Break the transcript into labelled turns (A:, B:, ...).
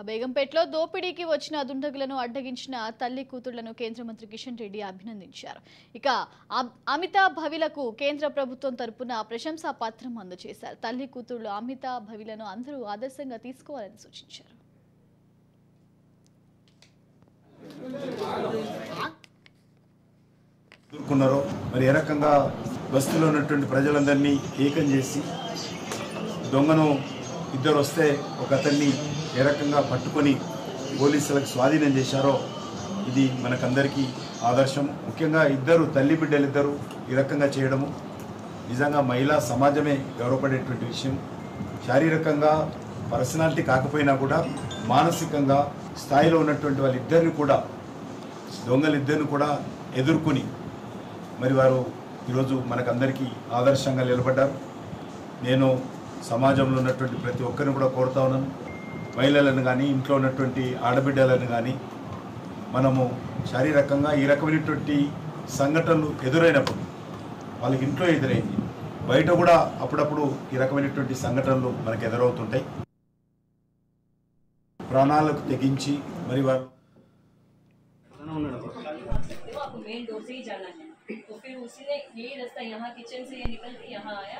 A: బేగంపేటలో దోపిడీకి వచ్చిన దుండగులను అడ్డగించిన తల్లి కూతుళ్లను కేంద్ర మంత్రి కిషన్ రెడ్డి అభినందించారు. ఇక అమితా భవిలకు కేంద్ర ప్రభుత్వం తరపున ప్రశంసా పత్రం అందజేశారు. తల్లి కూతుళ్లు అమితా భవిలను అందరూ ఆదర్శంగా తీసుకోవాలని సూచించారు.
B: మరి ఏ రకంగా బస్తీలో ఉన్నటువంటి ప్రజలందరినీ ఏకం చేసి దొంగను ఇద్దరు వస్తే ఒక అతన్ని ఏ రకంగా పట్టుకొని పోలీసులకు స్వాధీనం చేశారో ఇది మనకందరికీ ఆదర్శం. ముఖ్యంగా ఇద్దరు తల్లి బిడ్డలిద్దరూ ఈ రకంగా చేయడము నిజంగా మహిళా సమాజమే గౌరవపడేటువంటి విషయం. శారీరకంగా పర్సనాలిటీ కాకపోయినా కూడా మానసికంగా స్థాయిలో ఉన్నటువంటి వాళ్ళిద్దరిని కూడా దొంగలిద్దరిని కూడా ఎదుర్కొని మరి వారు ఈరోజు మనకందరికీ ఆదర్శంగా నిలబడ్డారు. నేను సమాజంలో ఉన్నటువంటి ప్రతి ఒక్కరిని కూడా కోరుతా ఉన్నాను, మహిళలను కానీ ఇంట్లో ఉన్నటువంటి ఆడబిడ్డలను కానీ మనము శారీరకంగా ఈ రకమైనటువంటి సంఘటనలు ఎదురైనప్పుడు వాళ్ళకి ఇంట్లో ఎదురైంది, బయట కూడా అప్పుడప్పుడు ఈ రకమైనటువంటి సంఘటనలు మనకు ఎదురవుతుంటాయి. ప్రాణాలకు తెగించి మరి వారు
C: मेन डोर से ही जाना है, तो फिर उसी ने यही रास्ता यहाँ किचन से ये निकल के यहाँ आया